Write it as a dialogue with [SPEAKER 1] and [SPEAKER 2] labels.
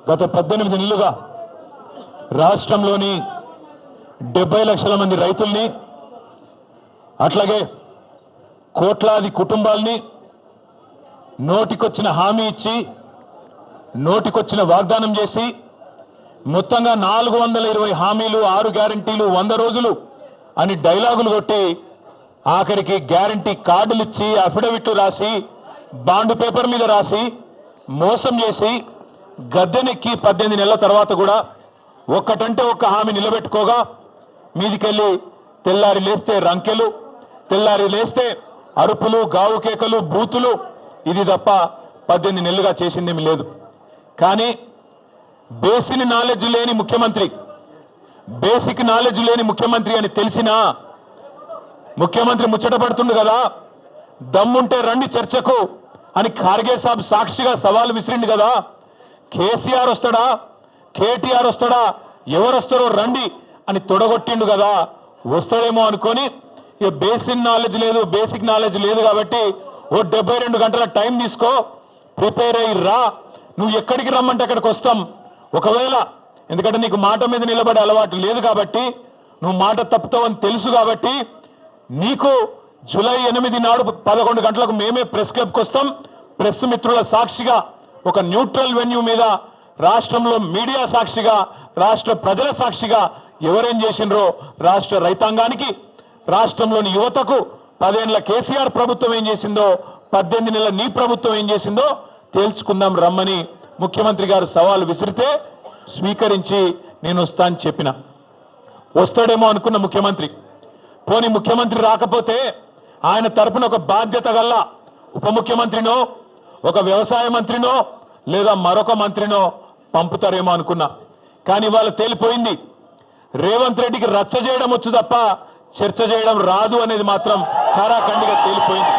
[SPEAKER 1] గత 18 నెలలుగా రాష్ట్రంలోని 70 లక్షల మంది రైతుల్ని అట్లాగే కోట్లాది కుటుంబాల్ని నోటికొచ్చిన హామీ ఇచ్చి నోటికొచ్చిన వాగ్దానం చేసి మొత్తంగా 420 హామీలు 6 గ్యారెంటీలు 100 రోజులు అని డైలాగులు కొట్టి ఆఖరికి గ్యారెంటీ కార్డులు ఇచ్చి అఫిడవిట్లు రాసి బాండ్ పేపర్ మీద రాసి మోసం చేసి గద్దెనెక్కి 18 నెలల తర్వాత కూడా ఒక్కటంటే ఒక్క హామీ నిలబెట్టుకోగా మీదికెళ్ళి తెల్లారి లేస్తే రంకెలు, తెల్లారి లేస్తే అరుపులు, గావు కేకలు, బూతులు, ఇది తప్ప 18 నెలలుగా చేసిందేమి లేదు. కానీ బేసిక్ నాలెడ్జ్ లేని ముఖ్యమంత్రి అని తెలిసినా ముఖ్యమంత్రి ముచ్చట పడుతుంది కదా, దమ్ముంటే రండి చర్చకు అని ఖార్గే సాబ్ సాక్షిగా సవాల్ విసిరిండు కదా. కేసీఆర్ వస్తాడా, కేటీఆర్ వస్తాడా, ఎవరు వస్తారో రండి అని తొడగొట్టిండు కదా. వస్తాడేమో అనుకొని ఇక బేసిక్ నాలెడ్జ్ లేదు కాబట్టి ఓ 72 గంటల టైం తీసుకో, ప్రిపేర్ అయ్యి రా, నువ్వు ఎక్కడికి రమ్మంటే అక్కడికి వస్తాం. ఒకవేళ ఎందుకంటే నీకు మాట మీద నిలబడే అలవాటు లేదు కాబట్టి, నువ్వు మాట తప్పుతావని తెలుసు కాబట్టి నీకు జూలై 8 నాడు 11 గంటలకు మేమే ప్రెస్ క్లబ్కి వస్తాం. ప్రెస్ మిత్రుల సాక్షిగా ఒక న్యూట్రల్ వెన్యూ మీద రాష్ట్రంలో మీడియా సాక్షిగా, రాష్ట్ర ప్రజల సాక్షిగా ఎవరేం చేసినరో రాష్ట్ర రైతాంగానికి, రాష్ట్రంలోని యువతకు 10 ఏళ్ల కేసీఆర్ ప్రభుత్వం ఏం చేసిందో, 18 నెలల నీ ప్రభుత్వం ఏం చేసిందో తేల్చుకుందాం రమ్మని ముఖ్యమంత్రి గారు సవాల్ విసిరితే స్వీకరించి నేను వస్తా అని చెప్పిన. వస్తాడేమో అనుకున్న ముఖ్యమంత్రి, పోనీ ముఖ్యమంత్రి రాకపోతే ఆయన తరపున ఒక బాధ్యత గల్ల ఉప ముఖ్యమంత్రినో, ఒక వ్యవసాయ మంత్రినో, లేదా మరొక మంత్రినో పంపుతారేమో అనుకున్నా. కానీ వాళ్ళు తేలిపోయింది, రేవంత్ రెడ్డికి రచ్చ చేయడం వచ్చు తప్ప చర్చ చేయడం రాదు అనేది మాత్రం ఖరాఖండిగా తేలిపోయింది.